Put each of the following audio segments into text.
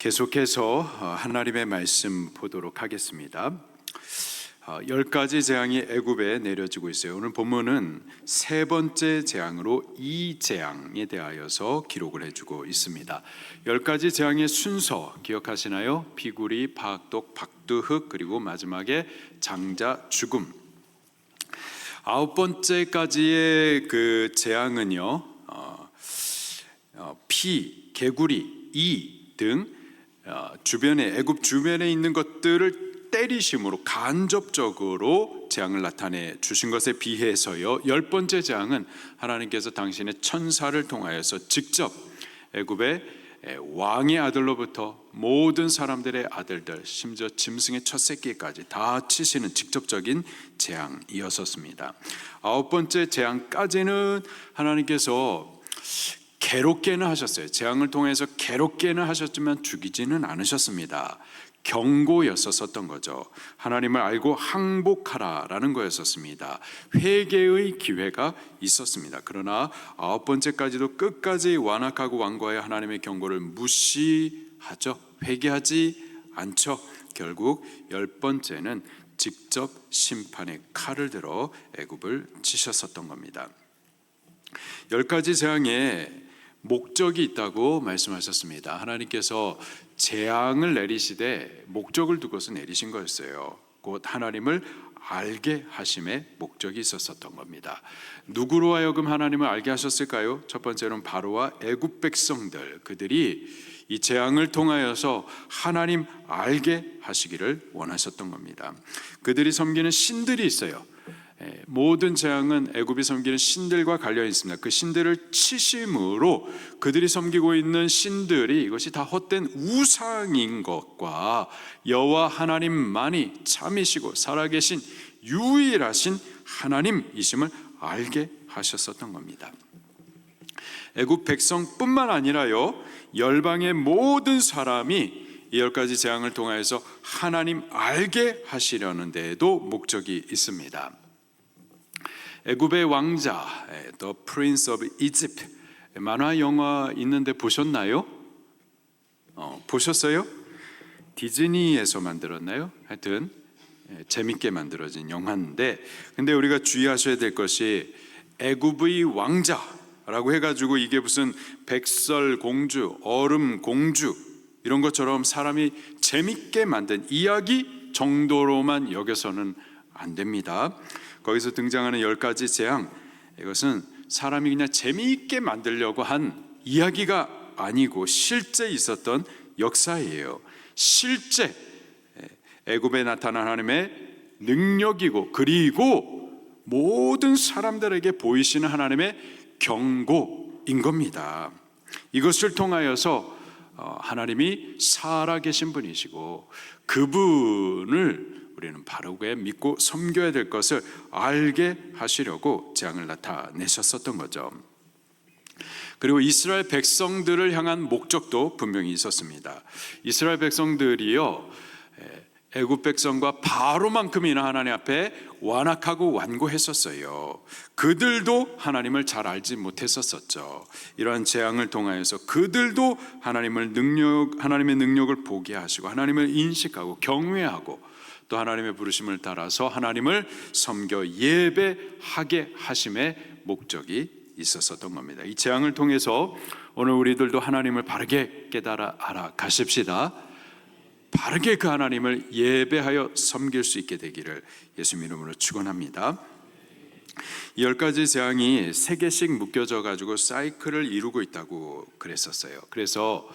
계속해서 하나님의 말씀 보도록 하겠습니다. 10가지 재앙이 애굽에 내려지고 있어요. 오늘 본문은 세 번째 재앙으로 이 재앙에 대하여서 기록을 해주고 있습니다. 10가지 재앙의 순서 기억하시나요? 비구리, 박독, 박두흑, 그리고 마지막에 장자, 죽음. 9번째까지의 그 재앙은요, 피, 개구리, 이 등 주변에, 애굽 주변에 있는 것들을 때리심으로 간접적으로 재앙을 나타내 주신 것에 비해서요, 10번째 재앙은 하나님께서 당신의 천사를 통하여서 직접 애굽의 왕의 아들로부터 모든 사람들의 아들들, 심지어 짐승의 첫 새끼까지 다 치시는 직접적인 재앙이었습니다. 9번째 재앙까지는 하나님께서 괴롭게는 하셨어요. 재앙을 통해서 괴롭게는 하셨지만 죽이지는 않으셨습니다. 경고였었던 거죠. 하나님을 알고 항복하라라는 거였었습니다. 회개의 기회가 있었습니다. 그러나 9번째까지도 끝까지 완악하고 완고하여 하나님의 경고를 무시하죠. 회개하지 않죠. 결국 10번째는 직접 심판의 칼을 들어 애굽을 치셨었던 겁니다. 10가지 재앙에 목적이 있다고 말씀하셨습니다. 하나님께서 재앙을 내리시되 목적을 두고서 내리신 거였어요. 곧 하나님을 알게 하심의 목적이 있었던 겁니다. 누구로 하여금 하나님을 알게 하셨을까요? 첫 번째로는 바로와 애굽 백성들, 그들이 이 재앙을 통하여서 하나님 알게 하시기를 원하셨던 겁니다. 그들이 섬기는 신들이 있어요. 모든 재앙은 애굽이 섬기는 신들과 관련이 있습니다. 그 신들을 치심으로 그들이 섬기고 있는 신들이 이것이 다 헛된 우상인 것과 여호와 하나님만이 참이시고 살아계신 유일하신 하나님이심을 알게 하셨었던 겁니다. 애굽 백성뿐만 아니라요, 열방의 모든 사람이 이 10가지 재앙을 통하여서 하나님 알게 하시려는 데에도 목적이 있습니다. 애굽의 왕자, The Prince of Egypt, 만화 영화 있는데 보셨나요? 보셨어요? 디즈니에서 만들었나요? 하여튼 재밌게 만들어진 영화인데, 근데 우리가 주의하셔야 될 것이 애굽의 왕자라고 해가지고 이게 무슨 백설공주, 얼음공주 이런 것처럼 사람이 재밌게 만든 이야기 정도로만 여겨서는 안 됩니다. 거기서 등장하는 10가지 재앙, 이것은 사람이 그냥 재미있게 만들려고 한 이야기가 아니고 실제 있었던 역사예요. 실제 애굽에 나타난 하나님의 능력이고, 그리고 모든 사람들에게 보이시는 하나님의 경고인 겁니다. 이것을 통하여서 하나님이 살아계신 분이시고 그분을 우리는 바르게 믿고 섬겨야 될 것을 알게 하시려고 재앙을 나타내셨었던 거죠. 그리고 이스라엘 백성들을 향한 목적도 분명히 있었습니다. 이스라엘 백성들이요, 애굽 백성과 바로만큼이나 하나님 앞에 완악하고 완고했었어요. 그들도 하나님을 잘 알지 못했었죠. 이러한 재앙을 통하여서 그들도 하나님의 능력을 보게 하시고 하나님을 인식하고 경외하고 또 하나님의 부르심을 따라서 하나님을 섬겨 예배하게 하심의 목적이 있었던 겁니다. 이 재앙을 통해서 오늘 우리들도 하나님을 바르게 깨달아 알아가십시다. 바르게 그 하나님을 예배하여 섬길 수 있게 되기를 예수님 이름으로 축원합니다. 이 10가지 재앙이 3개씩 묶여져 가지고 사이클을 이루고 있다고 그랬었어요. 그래서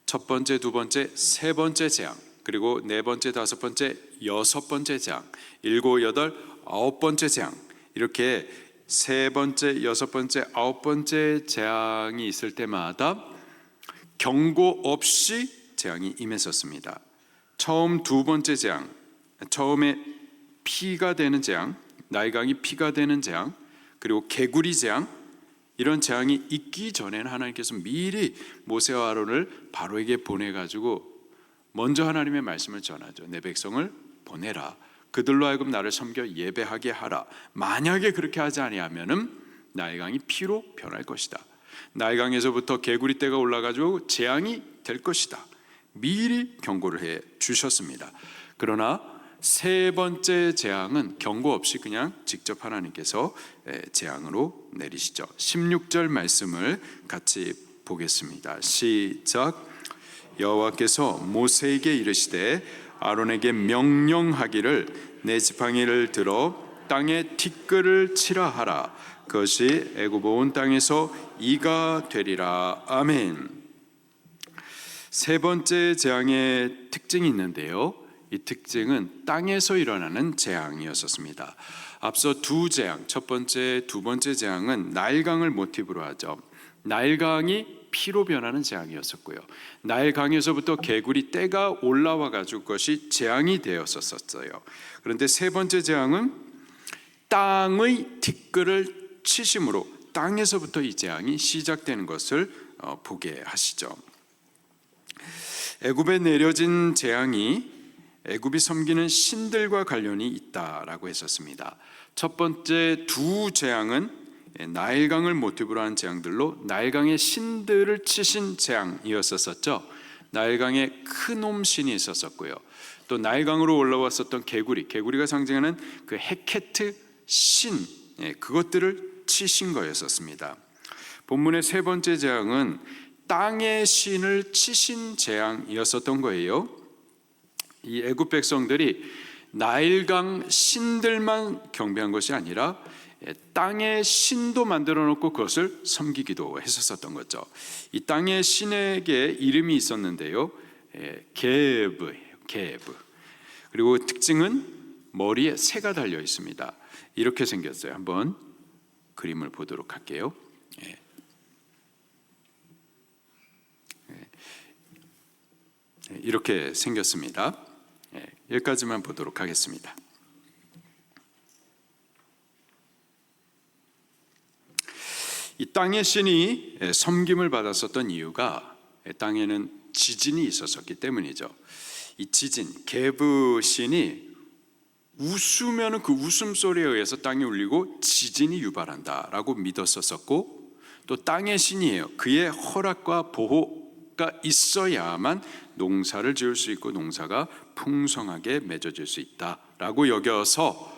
첫 번째, 두 번째, 세 번째 재앙, 그리고 네 번째, 다섯 번째, 여섯 번째 재앙, 일곱, 여덟, 아홉 번째 재앙, 이렇게 세 번째, 여섯 번째, 아홉 번째 재앙이 있을 때마다 경고 없이 재앙이 임했었습니다. 처음 두 번째 재앙, 처음에 피가 되는 재앙, 나일강이 피가 되는 재앙, 그리고 개구리 재앙, 이런 재앙이 있기 전에는 하나님께서 미리 모세와 아론을 바로에게 보내가지고 먼저 하나님의 말씀을 전하죠. 내 백성을 보내라. 그들로 하여금 나를 섬겨 예배하게 하라. 만약에 그렇게 하지 아니하면은 나일강이 피로 변할 것이다. 나일강에서부터 개구리 떼가 올라가지고 재앙이 될 것이다. 미리 경고를 해 주셨습니다. 그러나 세 번째 재앙은 경고 없이 그냥 직접 하나님께서 재앙으로 내리시죠. 16절 말씀을 같이 보겠습니다. 시작. 여호와께서 모세에게 이르시되 아론에게 명령하기를 내 지팡이를 들어 땅에 티끌을 치라 하라. 그것이 애굽 온 땅에서 이가 되리라. 아멘. 세 번째 재앙의 특징이 있는데요, 이 특징은 땅에서 일어나는 재앙이었습니다. 앞서 두 재앙, 첫 번째, 두 번째 재앙은 나일강을 모티브로 하죠. 나일강이 피로 변하는 재앙이었었고요, 나일강에서부터 개구리 떼가 올라와 가지고 그것이 재앙이 되었었어요. 그런데 세 번째 재앙은 땅의 티끌을 치심으로 땅에서부터 이 재앙이 시작되는 것을 보게 하시죠. 애굽에 내려진 재앙이 애굽이 섬기는 신들과 관련이 있다라고 했었습니다. 첫 번째 두 재앙은 나일강을 모티브로 한 재앙들로 나일강의 신들을 치신 재앙이었었죠. 나일강에 크놈 신이 있었었고요, 또 나일강으로 올라왔었던 개구리가 상징하는 그 헤케트 신, 그것들을 치신 거였었습니다. 본문의 세 번째 재앙은 땅의 신을 치신 재앙이었었던 거예요. 이 애굽 백성들이 나일강 신들만 경배한 것이 아니라 땅의 신도 만들어 놓고 그것을 섬기기도 했었던 거죠. 이 땅의 신에게 이름이 있었는데요, 게브. 그리고 특징은 머리에 새가 달려 있습니다. 이렇게 생겼어요. 한번 그림을 보도록 할게요. 이렇게 생겼습니다. 여기까지만 보도록 하겠습니다. 이 땅의 신이 섬김을 받았었던 이유가 땅에는 지진이 있었기 때문이죠. 이 지진, 게브 신이 웃으면 그 웃음소리에 의해서 땅이 울리고 지진이 유발한다라고 믿었었고, 또 땅의 신이에요. 그의 허락과 보호가 있어야만 농사를 지을 수 있고 농사가 풍성하게 맺어질 수 있다라고 여겨서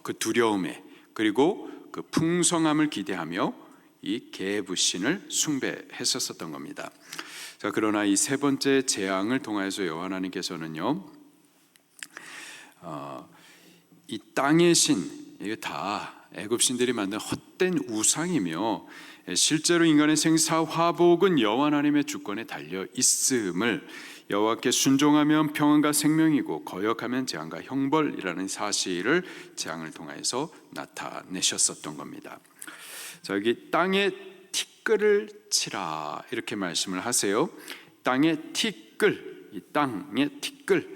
그 두려움에, 그리고 그 풍성함을 기대하며 이 게브신을 숭배했었던 겁니다. 자, 그러나 이 세 번째 재앙을 통하여서 여호와 하나님께서는요, 이 땅의 신, 이게 다 애굽 신들이 만든 헛된 우상이며 실제로 인간의 생사 화복은 여호와 하나님의 주권에 달려 있음을, 여호와께 순종하면 평안과 생명이고 거역하면 재앙과 형벌이라는 사실을 재앙을 통해서 나타내셨었던 겁니다. 자, 여기 땅에 티끌을 치라 이렇게 말씀을 하세요. 땅의 티끌, 이 땅의 티끌,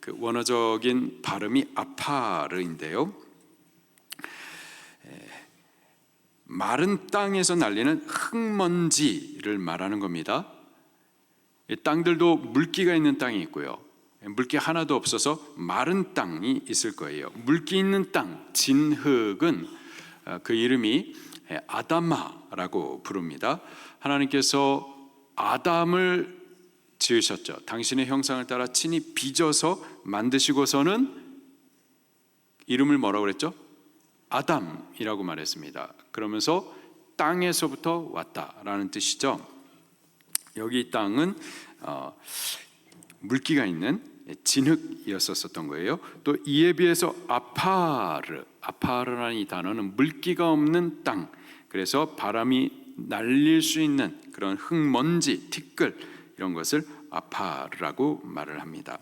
그 원어적인 발음이 아파르인데요, 마른 땅에서 날리는 흙먼지를 말하는 겁니다. 이 땅들도 물기가 있는 땅이 있고요, 물기 하나도 없어서 마른 땅이 있을 거예요. 물기 있는 땅, 진흙은 그 이름이 아담마라고 부릅니다. 하나님께서 아담을 지으셨죠. 당신의 형상을 따라 친히 빚어서 만드시고서는 이름을 뭐라고 그랬죠? 아담이라고 말했습니다. 그러면서 땅에서부터 왔다라는 뜻이죠. 여기 이 땅은 물기가 있는 진흙이었었던 거예요. 또 이에 비해서 아파르라는 이 단어는 물기가 없는 땅, 그래서 바람이 날릴 수 있는 그런 흙먼지, 티끌, 이런 것을 아파르라고 말을 합니다.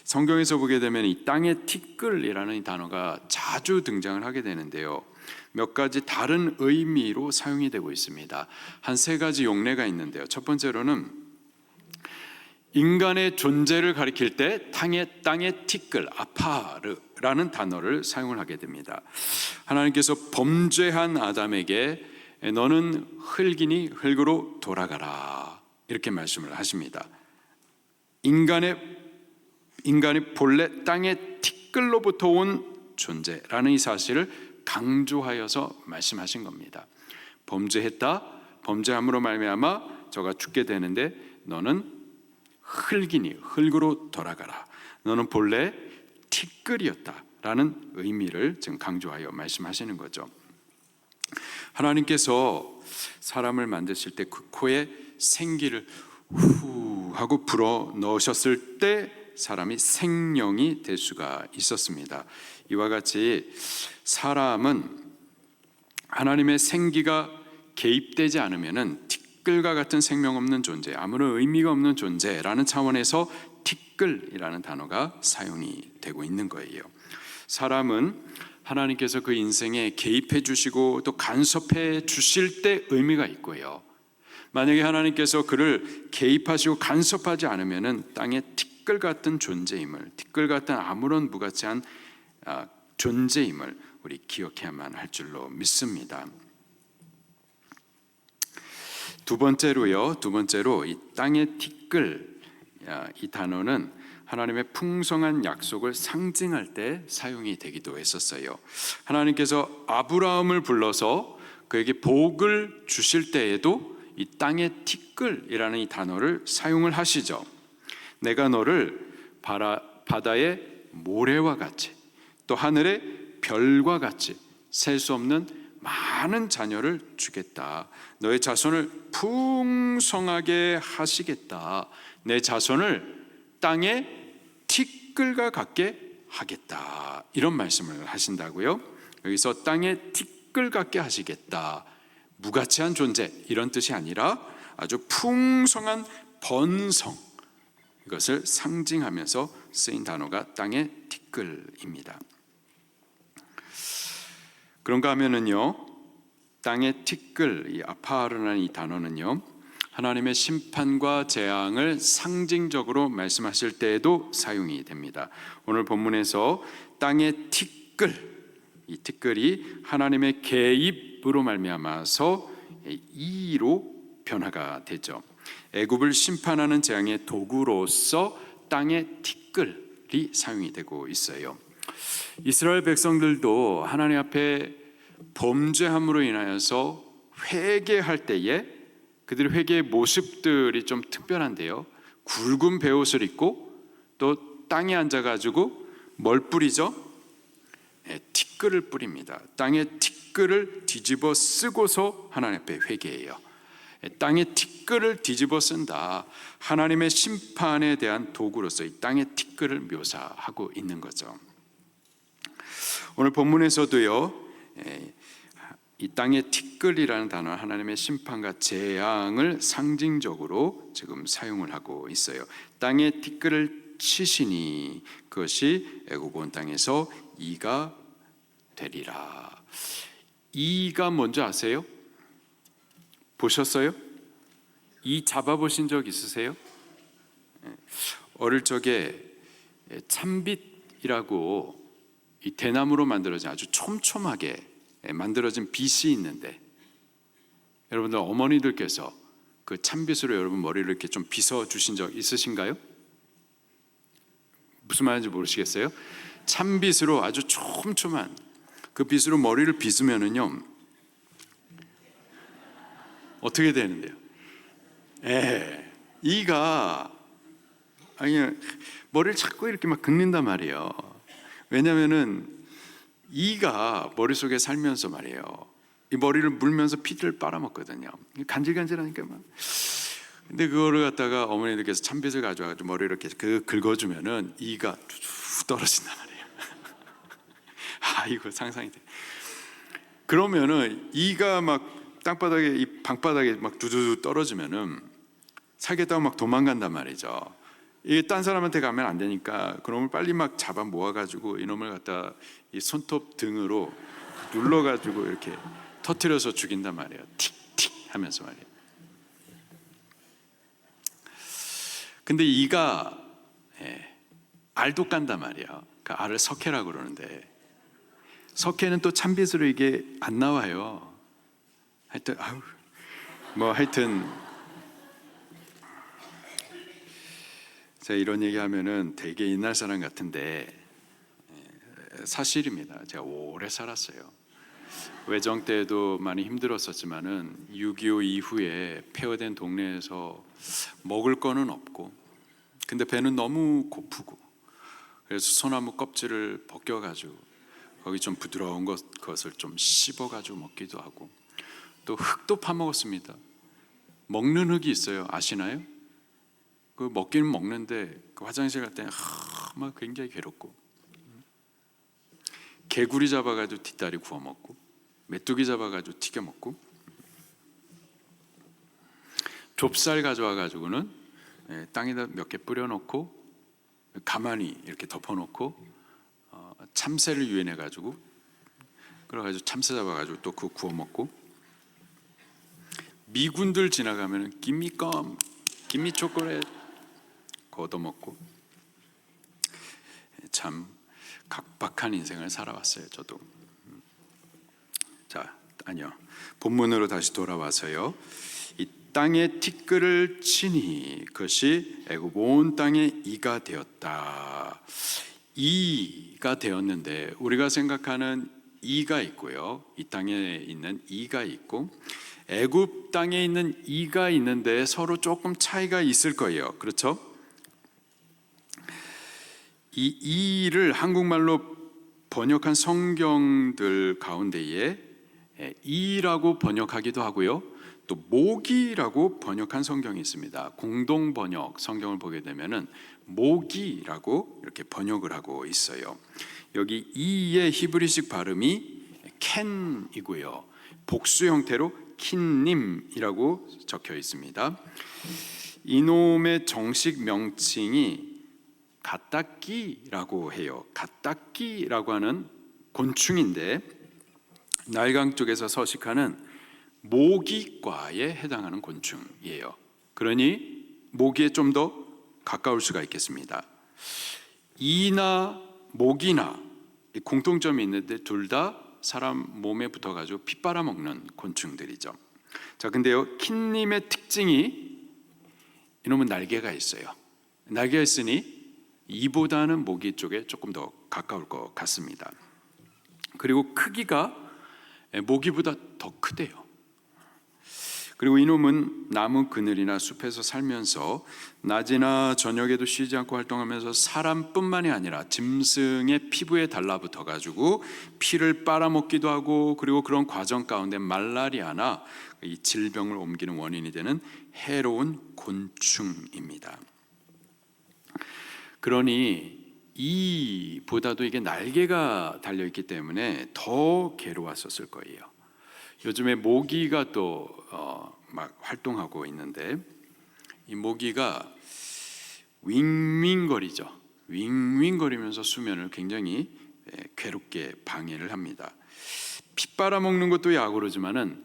성경에서 보게 되면 이 땅의 티끌이라는 이 단어가 자주 등장을 하게 되는데요, 몇 가지 다른 의미로 사용이 되고 있습니다. 한 세 가지 용례가 있는데요, 첫 번째로는 인간의 존재를 가리킬 때 땅의 티끌, 아파르라는 단어를 사용을 하게 됩니다. 하나님께서 범죄한 아담에게 너는 흙이니 흙으로 돌아가라 이렇게 말씀을 하십니다. 인간의 본래 땅의 티끌로부터 온 존재라는 이 사실을 강조하여서 말씀하신 겁니다. 범죄했다, 범죄함으로 말미암아 저가 죽게 되는데 너는 흙이니 흙으로 돌아가라. 너는 본래 티끌이었다라는 의미를 지금 강조하여 말씀하시는 거죠. 하나님께서 사람을 만드실 때 그 코에 생기를 후 하고 불어 넣으셨을 때 사람이 생명이 될 수가 있었습니다. 이와 같이 사람은 하나님의 생기가 개입되지 않으면은 티끌과 같은 생명 없는 존재, 아무런 의미가 없는 존재라는 차원에서 티끌이라는 단어가 사용이 되고 있는 거예요. 사람은 하나님께서 그 인생에 개입해 주시고 또 간섭해 주실 때 의미가 있고요. 만약에 하나님께서 그를 개입하시고 간섭하지 않으면은 땅에 티끌 같은 존재임을, 티끌 같은 아무런 무가치한 존재임을 우리 기억해야만 할 줄로 믿습니다. 두 번째로 이 땅의 티끌, 이 단어는 하나님의 풍성한 약속을 상징할 때 사용이 되기도 했었어요. 하나님께서 아브라함을 불러서 그에게 복을 주실 때에도 이 땅의 티끌이라는 이 단어를 사용을 하시죠. 내가 너를 바다의 모래와 같이 또 하늘의 별과 같이 셀 수 없는 많은 자녀를 주겠다. 너의 자손을 풍성하게 하시겠다. 내 자손을 땅의 티끌과 같게 하겠다. 이런 말씀을 하신다고요. 여기서 땅의 티끌 같게 하시겠다. 무가치한 존재 이런 뜻이 아니라 아주 풍성한 번성, 이것을 상징하면서 쓰인 단어가 땅의 티끌입니다. 그런가 하면은요, 땅의 티끌, 이 아파르라는 이 단어는요, 하나님의 심판과 재앙을 상징적으로 말씀하실 때에도 사용이 됩니다. 오늘 본문에서 땅의 티끌, 이 티끌이 하나님의 개입으로 말미암아서 이로 변화가 되죠. 애굽을 심판하는 재앙의 도구로서 땅의 티끌이 사용이 되고 있어요. 이스라엘 백성들도 하나님 앞에 범죄함으로 인하여서 회개할 때에 그들의 회개의 모습들이 좀 특별한데요. 굵은 베옷을 입고 또 땅에 앉아가지고 뭘 뿌리죠? 티끌을 뿌립니다. 땅에 티끌을 뒤집어 쓰고서 하나님 앞에 회개해요. 땅에 티끌을 뒤집어 쓴다. 하나님의 심판에 대한 도구로서 이 땅의 티끌을 묘사하고 있는 거죠. 오늘 본문에서도요, 이 땅의 티끌이라는 단어, 하나님의 심판과 재앙을 상징적으로 지금 사용을 하고 있어요. 땅의 티끌을 치시니 그것이 애굽 온 땅에서 이가 되리라. 이가 뭔지 아세요? 보셨어요? 이 잡아보신 적 있으세요? 어릴 적에 참빗이라고 이 대나무로 만들어진 아주 촘촘하게 만들어진 빗이 있는데, 여러분들 어머니들께서 그 참빗으로 여러분 머리를 이렇게 좀 빗어 주신 적 있으신가요? 무슨 말인지 모르시겠어요? 참빗으로 아주 촘촘한 그 빗으로 머리를 빗으면은요 어떻게 되는데요? 이가 머리를 자꾸 이렇게 막 긁는단 말이에요. 왜냐하면은 이가 머릿속에 살면서 말이에요, 이 머리를 물면서 피를 빨아먹거든요. 간질간질하니까 막. 근데 그거를 갖다가 어머니들께서 참빗을 가져와가지고 머리를 이렇게 긁어주면은 이가 툭 떨어진단 말이에요. 이거 상상이 돼. 그러면은 이가 막 땅바닥에, 이 방바닥에 막 두두두 떨어지면은 살겠다고 막 도망간단 말이죠. 이게 딴 사람한테 가면 안 되니까 그놈을 빨리 막 잡아 모아가지고 이놈을 갖다 이 손톱 등으로 눌러가지고 이렇게 터뜨려서 죽인단 말이에요. 틱틱 하면서 말이에요. 근데 이가 알도 깐단 말이에요. 그 알을 석회라고 그러는데, 석회는 또 참빗으로 이게 안 나와요. 하여튼 제가 이런 얘기하면은 되게 옛날 사람 같은데 사실입니다. 제가 오래 살았어요. 외정 때도 많이 힘들었었지만은 6.25 이후에 폐허된 동네에서 먹을 거는 없고, 근데 배는 너무 고프고, 그래서 소나무 껍질을 벗겨가지고 거기 좀 부드러운 것을 좀 씹어가지고 먹기도 하고, 또 흙도 파먹었습니다. 먹는 흙이 있어요. 아시나요? 그 먹기는 먹는데 그 화장실 갈 때 막 굉장히 괴롭고, 개구리 잡아가지고 뒷다리 구워 먹고, 메뚜기 잡아가지고 튀겨 먹고, 좁쌀 가져와가지고는 땅에다 몇 개 뿌려놓고 가만히 이렇게 덮어놓고 참새를 유인해가지고 그래가지고 참새 잡아가지고 또 그거 구워 먹고, 미군들 지나가면은 김미껌, 김미 초콜릿 걷어 먹고, 참 각박한 인생을 살아왔어요. 저도. 자, 아니요. 본문으로 다시 돌아와서요. 이 땅에 티끌을 치니 그것이 애굽 온 땅에 이가 되었다. 이가 되었는데, 우리가 생각하는 이가 있고요, 이 땅에 있는 이가 있고, 애굽 땅에 있는 이가 있는데 서로 조금 차이가 있을 거예요. 그렇죠? 이 이를 한국말로 번역한 성경들 가운데에 이라고 번역하기도 하고요, 또 모기라고 번역한 성경이 있습니다. 공동 번역 성경을 보게 되면은 모기라고 이렇게 번역을 하고 있어요. 여기 이의 히브리식 발음이 켄이고요, 복수 형태로 킨님이라고 적혀 있습니다. 이놈의 정식 명칭이 가딱기라고 해요. 가딱기라고 하는 곤충인데, 나일강 쪽에서 서식하는 모기과에 해당하는 곤충이에요. 그러니 모기에 좀 더 가까울 수가 있겠습니다. 이나 모기나 공통점이 있는데 둘 다 사람 몸에 붙어가지고 피 빨아먹는 곤충들이죠. 자, 근데요, 킨님의 특징이 이놈은 날개가 있어요. 날개가 있으니 이보다는 모기 쪽에 조금 더 가까울 것 같습니다. 그리고 크기가 모기보다 더 크대요. 그리고 이놈은 나무 그늘이나 숲에서 살면서 낮이나 저녁에도 쉬지 않고 활동하면서 사람뿐만이 아니라 짐승의 피부에 달라붙어 가지고 피를 빨아먹기도 하고, 그리고 그런 과정 가운데 말라리아나 이 질병을 옮기는 원인이 되는 해로운 곤충입니다. 그러니 이보다도 이게 날개가 달려있기 때문에 더 괴로웠었을 거예요. 요즘에 모기가 또 막 활동하고 있는데, 이 모기가 윙윙거리죠. 윙윙거리면서 수면을 굉장히 괴롭게 방해를 합니다. 피 빨아먹는 것도 야구르지만은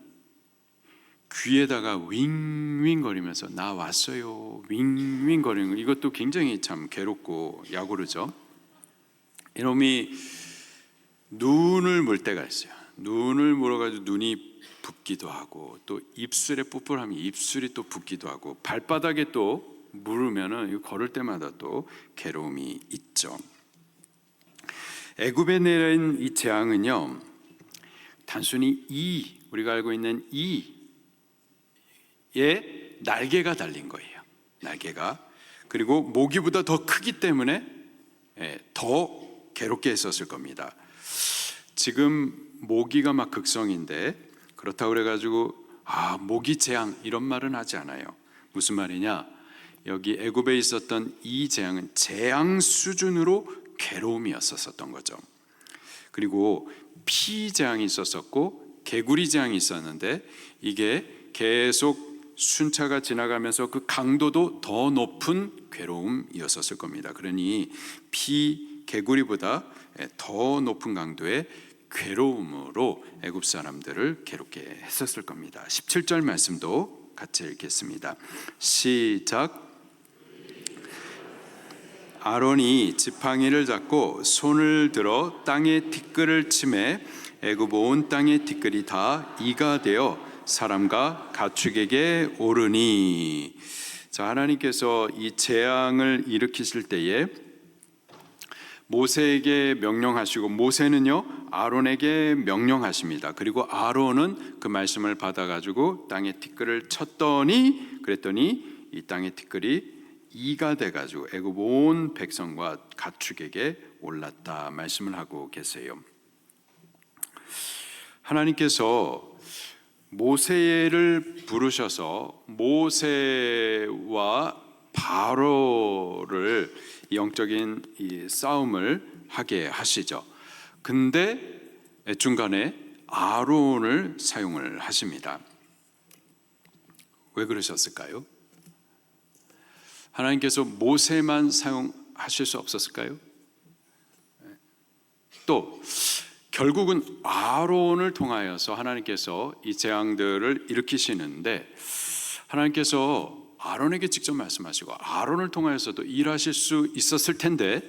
귀에다가 윙윙거리면서 나 왔어요 윙윙거리는 거, 이것도 굉장히 참 괴롭고 야구르죠. 이놈이 눈을 물 때가 있어요. 눈을 물어가지고 눈이 붓기도 하고, 또 입술에 뿔뿔하면 입술이 또 붓기도 하고, 발바닥에 또 물으면은 걸을 때마다 또 괴로움이 있죠. 애굽에 내린 이 재앙은요, 단순히 우리가 알고 있는 이에 날개가 달린 거예요. 날개가. 그리고 모기보다 더 크기 때문에 더 괴롭게 했었을 겁니다. 지금 모기가 막 극성인데, 그렇다고 그래가지고 모기 재앙 이런 말은 하지 않아요. 무슨 말이냐, 여기 애굽에 있었던 이 재앙은 재앙 수준으로 괴로움이었었던 거죠. 그리고 피 재앙이 있었었고 개구리 재앙이 있었는데, 이게 계속 순차가 지나가면서 그 강도도 더 높은 괴로움이었었을 겁니다. 그러니 개구리보다 더 높은 강도의 괴로움으로 애굽 사람들을 괴롭게 했었을 겁니다. 17절 말씀도 같이 읽겠습니다. 시작. 아론이 지팡이를 잡고 손을 들어 땅에 티끌을 치매 애굽 온 땅의 티끌이 다 이가 되어 사람과 가축에게 오르니. 자, 하나님께서 이 재앙을 일으키실 때에 모세에게 명령하시고 모세는요 아론에게 명령하십니다. 그리고 아론은 그 말씀을 받아가지고 땅에 티끌을 쳤더니 그랬더니 이 땅의 티끌이 이가 돼가지고 애굽 온 백성과 가축에게 올랐다 말씀을 하고 계세요. 하나님께서 모세를 부르셔서 모세와 바로를 영적인 이 싸움을 하게 하시죠. 근데 중간에 아론을 사용을 하십니다. 왜 그러셨을까요? 하나님께서 모세만 사용하실 수 없었을까요? 또 결국은 아론을 통하여서 하나님께서 이 재앙들을 일으키시는데 하나님께서 아론에게 직접 말씀하시고 아론을 통하여서도 일하실 수 있었을 텐데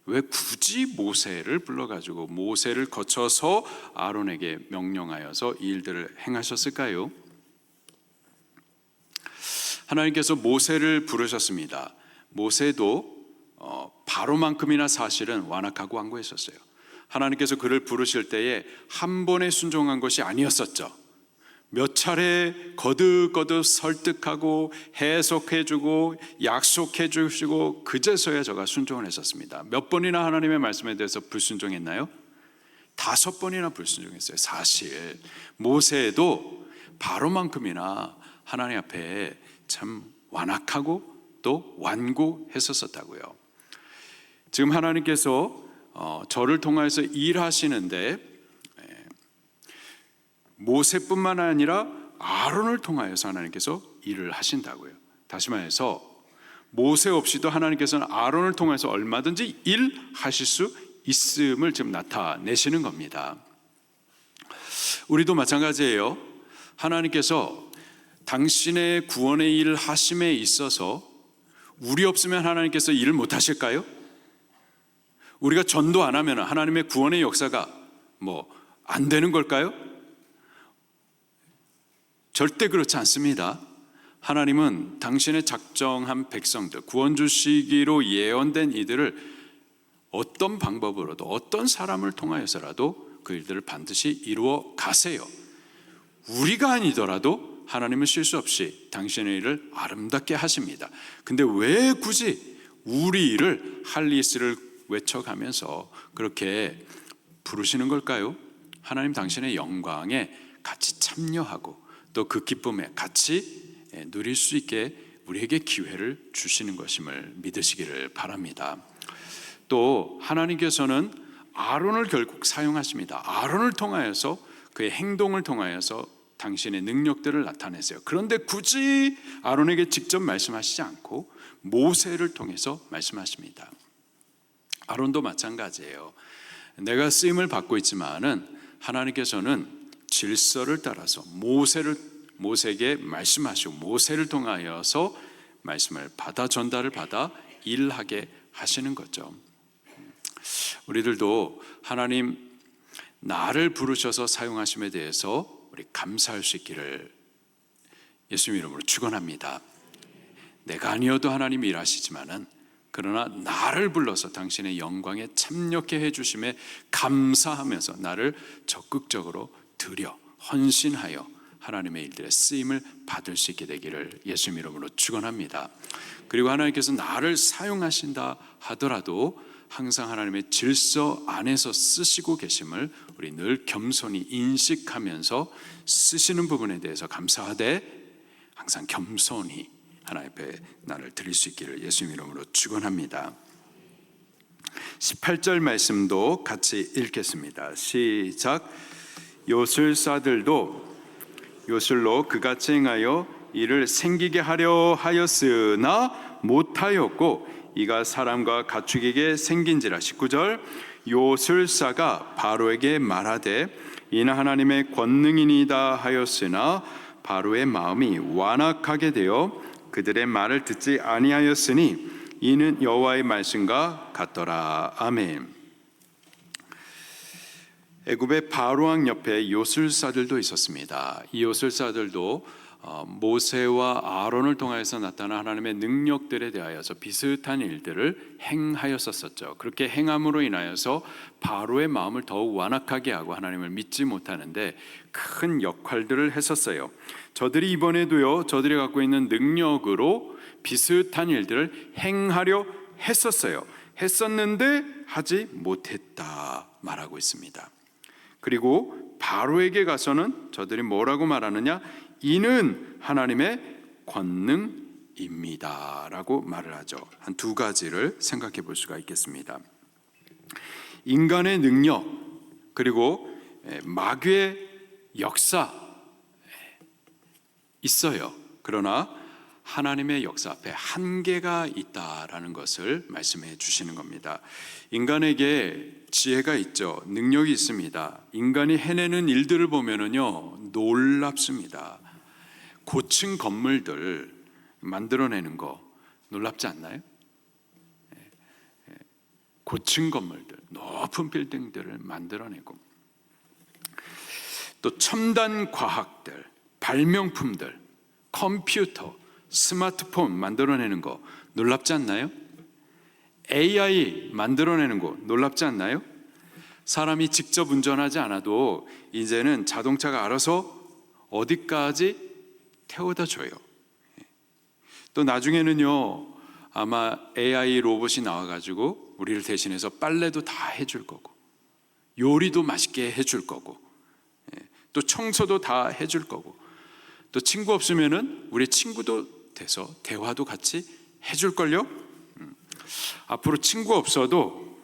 왜 굳이 모세를 불러가지고 모세를 거쳐서 아론에게 명령하여서 이 일들을 행하셨을까요? 하나님께서 모세를 부르셨습니다. 모세도 바로만큼이나 사실은 완악하고 완고했었어요. 하나님께서 그를 부르실 때에 한 번에 순종한 것이 아니었었죠. 몇 차례 거듭거듭 설득하고 해석해주고 약속해주시고 그제서야 저가 순종을 했었습니다. 몇 번이나 하나님의 말씀에 대해서 불순종했나요? 5번이나 불순종했어요. 사실 모세도 바로만큼이나 하나님 앞에 참 완악하고 또 완고했었다고요. 지금 하나님께서 저를 통해서 일하시는데 모세뿐만 아니라 아론을 통하여서 하나님께서 일을 하신다고요. 다시 말해서 모세 없이도 하나님께서는 아론을 통해서 얼마든지 일하실 수 있음을 지금 나타내시는 겁니다. 우리도 마찬가지예요. 하나님께서 당신의 구원의 일을 하심에 있어서 우리 없으면 하나님께서 일을 못 하실까요? 우리가 전도 안 하면 하나님의 구원의 역사가 안 되는 걸까요? 절대 그렇지 않습니다. 하나님은 당신의 작정한 백성들, 구원 주시기로 예언된 이들을 어떤 방법으로도 어떤 사람을 통하여서라도 그 일들을 반드시 이루어 가세요. 우리가 아니더라도 하나님은 실수 없이 당신의 일을 아름답게 하십니다. 근데 왜 굳이 우리 일을 할리스를 외쳐가면서 그렇게 부르시는 걸까요? 하나님 당신의 영광에 같이 참여하고 또 그 기쁨에 같이 누릴 수 있게 우리에게 기회를 주시는 것임을 믿으시기를 바랍니다. 또 하나님께서는 아론을 결국 사용하십니다. 아론을 통하여서 그의 행동을 통하여서 당신의 능력들을 나타내세요. 그런데 굳이 아론에게 직접 말씀하시지 않고 모세를 통해서 말씀하십니다. 아론도 마찬가지예요. 내가 쓰임을 받고 있지만은 하나님께서는 질서를 따라서 모세에게 말씀하시고 모세를 통하여서 말씀을 받아 전달을 받아 일하게 하시는 거죠. 우리들도 하나님 나를 부르셔서 사용하심에 대해서 우리 감사할 수 있기를 예수님 이름으로 축원합니다. 내가 아니어도 하나님이 일하시지만은 그러나 나를 불러서 당신의 영광에 참여케 해주심에 감사하면서 나를 적극적으로 드려 헌신하여 하나님의 일들에 쓰임을 받을 수 있게 되기를 예수님 이름으로 축원합니다. 그리고 하나님께서 나를 사용하신다 하더라도 항상 하나님의 질서 안에서 쓰시고 계심을 우리 늘 겸손히 인식하면서 쓰시는 부분에 대해서 감사하되 항상 겸손히 하나님 앞에 나를 드릴 수 있기를 예수님 이름으로 축원합니다. 18절 말씀도 같이 읽겠습니다. 시작. 요술사들도 요술로 그같이 행하여 이를 생기게 하려 하였으나 못하였고 이가 사람과 가축에게 생긴지라. 19절. 요술사가 바로에게 말하되 이는 하나님의 권능이니이다 하였으나 바로의 마음이 완악하게 되어 그들의 말을 듣지 아니하였으니 이는 여호와의 말씀과 같더라. 아멘. 애굽의 바로왕 옆에 요술사들도 있었습니다. 이 요술사들도 모세와 아론을 통하여서 나타난 하나님의 능력들에 대하여서 비슷한 일들을 행하였었죠. 그렇게 행함으로 인하여서 바로의 마음을 더욱 완악하게 하고 하나님을 믿지 못하는데 큰 역할들을 했었어요. 저들이 이번에도요, 저들이 갖고 있는 능력으로 비슷한 일들을 행하려 했었는데 하지 못했다 말하고 있습니다. 그리고 바로에게 가서는 저들이 뭐라고 말하느냐? 이는 하나님의 권능입니다 라고 말을 하죠. 한 두 가지를 생각해 볼 수가 있겠습니다. 인간의 능력 그리고 마귀의 역사 있어요. 그러나 하나님의 역사 앞에 한계가 있다라는 것을 말씀해 주시는 겁니다. 인간에게 지혜가 있죠. 능력이 있습니다. 인간이 해내는 일들을 보면은요, 놀랍습니다. 고층 건물들 만들어내는 거 놀랍지 않나요? 고층 건물들, 높은 빌딩들을 만들어내고 또 첨단 과학들, 발명품들, 컴퓨터, 스마트폰 만들어내는 거 놀랍지 않나요? AI 만들어내는 거 놀랍지 않나요? 사람이 직접 운전하지 않아도 이제는 자동차가 알아서 어디까지 태워다 줘요. 또 나중에는요, 아마 AI 로봇이 나와가지고 우리를 대신해서 빨래도 다 해줄 거고 요리도 맛있게 해줄 거고 또 청소도 다 해줄 거고 또 친구 없으면은 우리 친구도 돼서 대화도 같이 해줄걸요? 앞으로 친구 없어도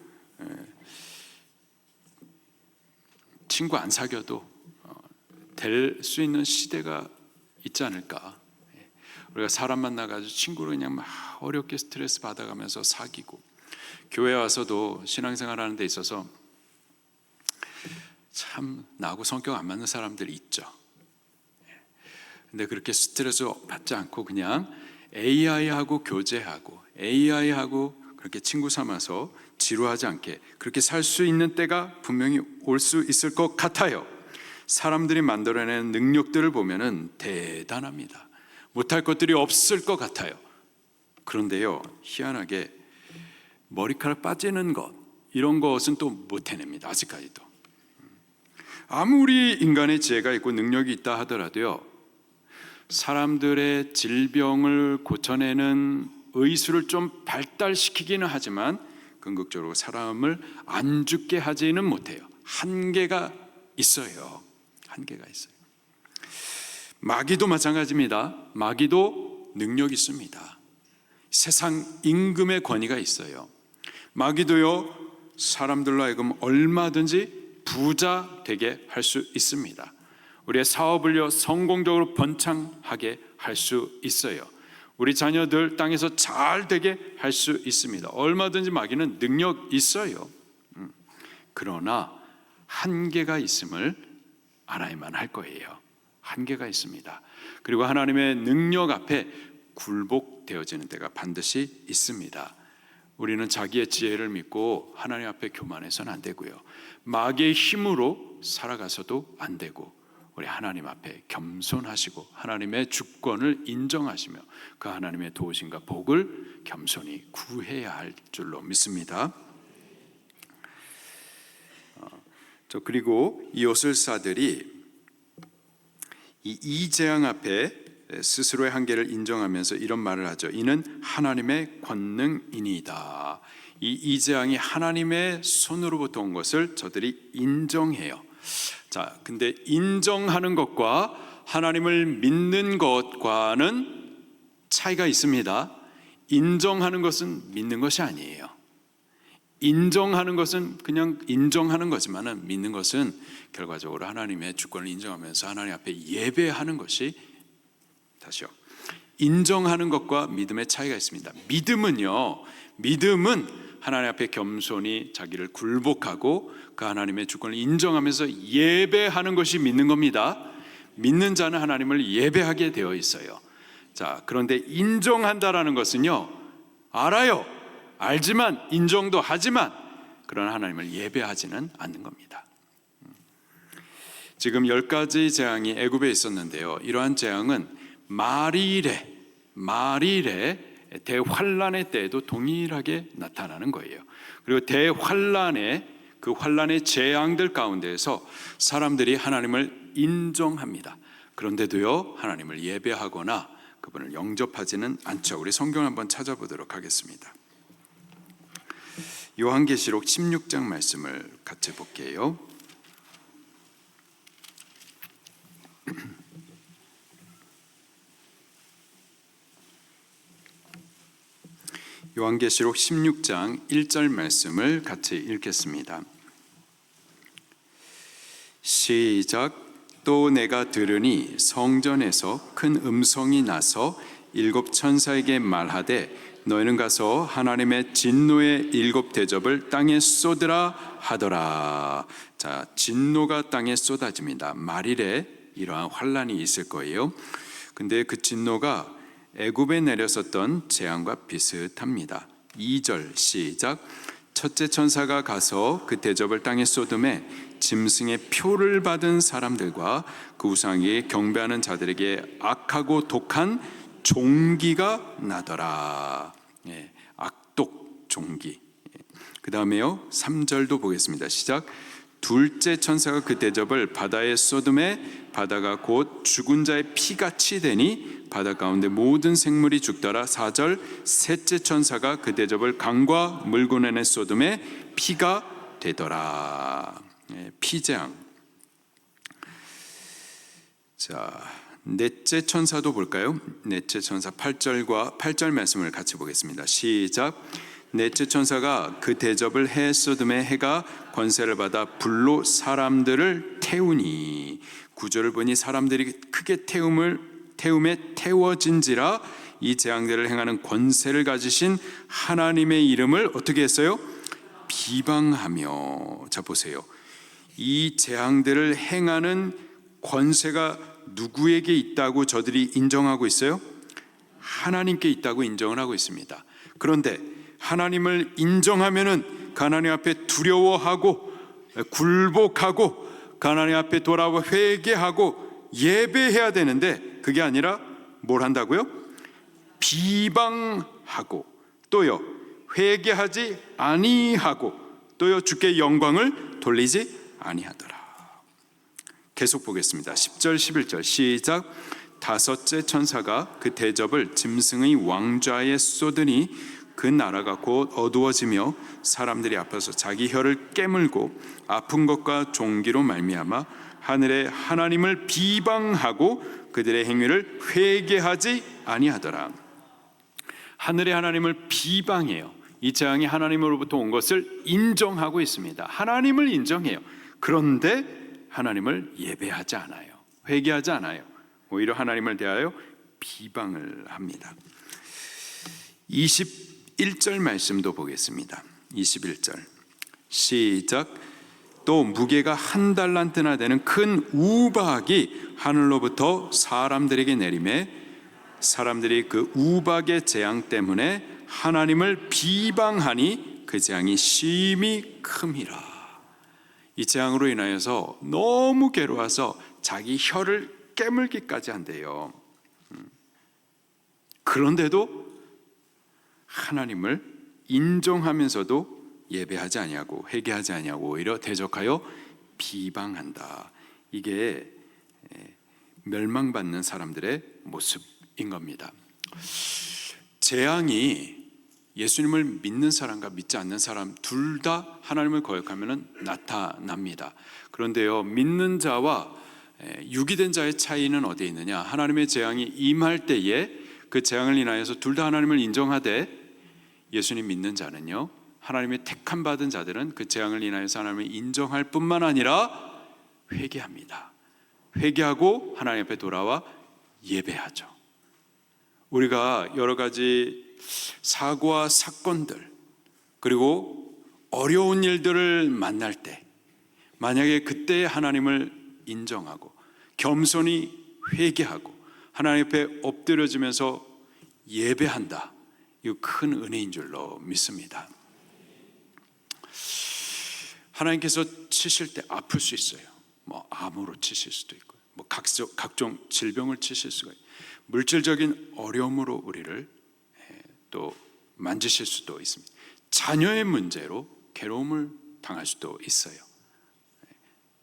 친구 안 사귀어도 될 수 있는 시대가 있지 않을까. 우리가 사람 만나가지고 친구로 그냥 막 어렵게 스트레스 받아가면서 사귀고 교회 와서도 신앙생활 하는 데 있어서 참 나하고 성격 안 맞는 사람들이 있죠. 근데 그렇게 스트레스 받지 않고 그냥 AI하고 교제하고 AI하고 그렇게 친구 삼아서 지루하지 않게 그렇게 살 수 있는 때가 분명히 올 수 있을 것 같아요. 사람들이 만들어내는 능력들을 보면은 대단합니다. 못할 것들이 없을 것 같아요. 그런데요, 희한하게 머리카락 빠지는 것 이런 것은 또 못 해냅니다. 아직까지도. 아무리 인간의 지혜가 있고 능력이 있다 하더라도요, 사람들의 질병을 고쳐내는 의술을 좀 발달시키기는 하지만 궁극적으로 사람을 안 죽게 하지는 못해요. 한계가 있어요. 한계가 있어요. 마귀도 마찬가지입니다. 마귀도 능력이 있습니다. 세상 임금의 권위가 있어요. 마귀도요, 사람들로 하여금 얼마든지 부자 되게 할 수 있습니다. 우리의 사업을요, 성공적으로 번창하게 할 수 있어요. 우리 자녀들 땅에서 잘 되게 할 수 있습니다. 얼마든지 마귀는 능력 있어요. 그러나 한계가 있음을 알아야만 할 거예요. 한계가 있습니다. 그리고 하나님의 능력 앞에 굴복되어지는 때가 반드시 있습니다. 우리는 자기의 지혜를 믿고 하나님 앞에 교만해서는 안 되고요, 마귀의 힘으로 살아가서도 안 되고, 우리 하나님 앞에 겸손하시고 하나님의 주권을 인정하시며 그 하나님의 도우심과 복을 겸손히 구해야 할 줄로 믿습니다. 그리고 이 요술사들이 이 재앙 앞에 스스로의 한계를 인정하면서 이런 말을 하죠. 이는 하나님의 권능이니이다. 이 재앙이 하나님의 손으로부터 온 것을 저들이 인정해요. 자, 근데 인정하는 것과 하나님을 믿는 것과는 차이가 있습니다. 인정하는 것은 믿는 것이 아니에요. 인정하는 것은 그냥 인정하는 거지만은 믿는 것은 결과적으로 하나님의 주권을 인정하면서 하나님 앞에 예배하는 것이, 다시요, 인정하는 것과 믿음의 차이가 있습니다. 믿음은 하나님 앞에 겸손히 자기를 굴복하고 그 하나님의 주권을 인정하면서 예배하는 것이 믿는 겁니다. 믿는 자는 하나님을 예배하게 되어 있어요. 자, 그런데 인정한다라는 것은요, 알아요. 알지만 인정도 하지만 그러나 하나님을 예배하지는 않는 겁니다. 지금 10가지 재앙이 애굽에 있었는데요, 이러한 재앙은 말일의 대환란의 때에도 동일하게 나타나는 거예요. 그리고 대환란의 그 환란의 재앙들 가운데에서 사람들이 하나님을 인정합니다. 그런데도요, 하나님을 예배하거나 그분을 영접하지는 않죠. 우리 성경 한번 찾아보도록 하겠습니다. 요한계시록 16장 말씀을 같이 볼게요. 요한계시록 16장 1절 말씀을 같이 읽겠습니다. 시작. 또 내가 들으니 성전에서 큰 음성이 나서 일곱 천사에게 말하되 너희는 가서 하나님의 진노의 일곱 대접을 땅에 쏟으라 하더라. 자, 진노가 땅에 쏟아집니다. 말일에 이러한 환란이 있을 거예요. 근데 그 진노가 애굽에 내렸었던 재앙과 비슷합니다. 2절 시작. 첫째 천사가 가서 그 대접을 땅에 쏟음에 짐승의 표를 받은 사람들과 그 우상에 경배하는 자들에게 악하고 독한 종기가 나더라. 악독 종기. 그 다음에요 3절도 보겠습니다. 시작. 둘째 천사가 그 대접을 바다에 쏟음에 바다가 곧 죽은 자의 피같이 되니 바다 가운데 모든 생물이 죽더라. 4절. 셋째 천사가 그 대접을 강과 물구나무에 쏟음에 피가 되더라. 피재앙. 자, 넷째 천사도 볼까요? 넷째 천사 8절 말씀을 같이 보겠습니다. 시작. 넷째 천사가 그 대접을 해 쏟음에 해가 권세를 받아 불로 사람들을 태우니 9절을 보니 사람들이 크게 태움에 태워진지라. 이 재앙들을 행하는 권세를 가지신 하나님의 이름을 어떻게 했어요? 비방하며. 자, 보세요. 이 재앙들을 행하는 권세가 누구에게 있다고 저들이 인정하고 있어요? 하나님께 있다고 인정을 하고 있습니다. 그런데 하나님을 인정하면은 하나님 앞에 두려워하고 굴복하고 하나님 앞에 돌아와 회개하고 예배해야 되는데 그게 아니라 뭘 한다고요? 비방하고 또요 회개하지 아니하고 또요 주께 영광을 돌리지 아니하더라. 계속 보겠습니다. 10절 11절 시작. 다섯째 천사가 그 대접을 짐승의 왕좌에 쏟으니 그 나라가 곧 어두워지며 사람들이 아파서 자기 혀를 깨물고 아픈 것과 종기로 말미암아 하늘의 하나님을 비방하고 그들의 행위를 회개하지 아니하더라. 하늘의 하나님을 비방해요. 이 재앙이 하나님으로부터 온 것을 인정하고 있습니다. 하나님을 인정해요. 그런데 하나님을 예배하지 않아요. 회개하지 않아요. 오히려 하나님을 대하여 비방을 합니다. 21절 말씀도 보겠습니다. 21절 시작. 또 무게가 한 달란트나 되는 큰 우박이 하늘로부터 사람들에게 내리매 사람들이 그 우박의 재앙 때문에 하나님을 비방하니 그 재앙이 심히 큼이라. 이 재앙으로 인하여서 너무 괴로워서 자기 혀를 깨물기까지 한대요. 그런데도 하나님을 인정하면서도 예배하지 아니하고 회개하지 아니하고 오히려 대적하여 비방한다. 이게 멸망받는 사람들의 모습인 겁니다. 재앙이 예수님을 믿는 사람과 믿지 않는 사람 둘 다 하나님을 거역하면 나타납니다. 그런데요, 믿는 자와 유기된 자의 차이는 어디에 있느냐? 하나님의 재앙이 임할 때에 그 재앙을 인하여서 둘 다 하나님을 인정하되 예수님 믿는 자는요, 하나님의 택함 받은 자들은 그 재앙을 인하여서 하나님을 인정할 뿐만 아니라 회개합니다. 회개하고 하나님 앞에 돌아와 예배하죠. 우리가 여러 가지 사고와 사건들 그리고 어려운 일들을 만날 때 만약에 그때 하나님을 인정하고 겸손히 회개하고 하나님 앞에 엎드려지면서 예배한다. 이거 큰 은혜인 줄로 믿습니다. 하나님께서 치실 때 아플 수 있어요. 뭐 암으로 치실 수도 있고 뭐 각종 질병을 치실 수가 있고 물질적인 어려움으로 우리를 또 만지실 수도 있습니다. 자녀의 문제로 괴로움을 당할 수도 있어요.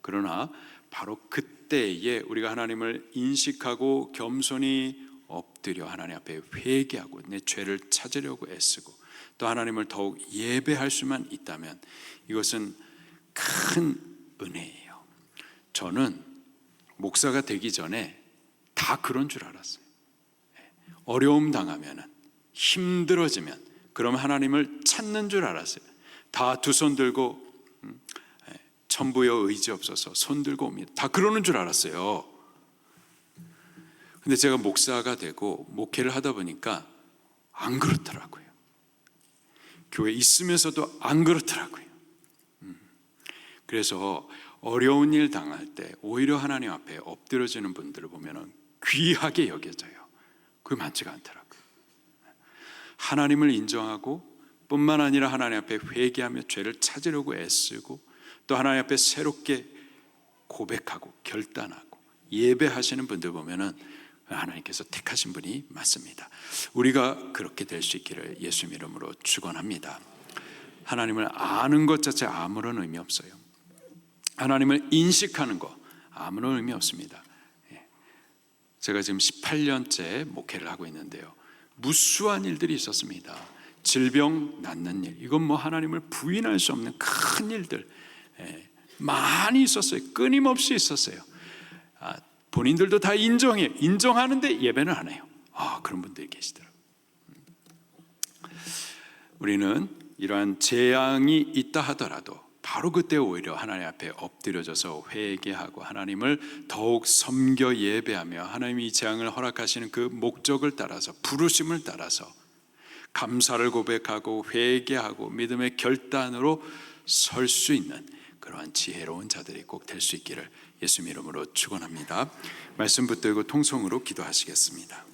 그러나 바로 그때에 우리가 하나님을 인식하고 겸손히 엎드려 하나님 앞에 회개하고 내 죄를 찾으려고 애쓰고 또 하나님을 더욱 예배할 수만 있다면 이것은 큰 은혜예요. 저는 목사가 되기 전에 다 그런 줄 알았어요. 어려움 당하면, 힘들어지면 그럼 하나님을 찾는 줄 알았어요. 다 두 손 들고 천부여 의지 없어서 손 들고 옵니다. 다 그러는 줄 알았어요. 근데 제가 목사가 되고 목회를 하다 보니까 안 그렇더라고요. 교회에 있으면서도 안 그렇더라고요. 그래서 어려운 일 당할 때 오히려 하나님 앞에 엎드려지는 분들을 보면 귀하게 여겨져요. 그게 많지가 않더라고요. 하나님을 인정하고 뿐만 아니라 하나님 앞에 회개하며 죄를 찾으려고 애쓰고 또 하나님 앞에 새롭게 고백하고 결단하고 예배하시는 분들 보면은 하나님께서 택하신 분이 맞습니다. 우리가 그렇게 될 수 있기를 예수 이름으로 축원합니다. 하나님을 아는 것 자체 아무런 의미 없어요. 하나님을 인식하는 거 아무런 의미 없습니다. 제가 지금 18년째 목회를 하고 있는데요, 무수한 일들이 있었습니다. 질병 낫는 일, 이건 뭐 하나님을 부인할 수 없는 큰 일들 많이 있었어요. 끊임없이 있었어요. 본인들도 다 인정해요. 인정하는데 예배는 안 해요. 그런 분들이 계시더라고요. 우리는 이러한 재앙이 있다 하더라도 바로 그때 오히려 하나님 앞에 엎드려져서 회개하고 하나님을 더욱 섬겨 예배하며 하나님이 이 재앙을 허락하시는 그 목적을 따라서 부르심을 따라서 감사를 고백하고 회개하고 믿음의 결단으로 설 수 있는 그러한 지혜로운 자들이 꼭 될 수 있기를 예수 이름으로 축원합니다. 말씀 붙들고 통성으로 기도하시겠습니다.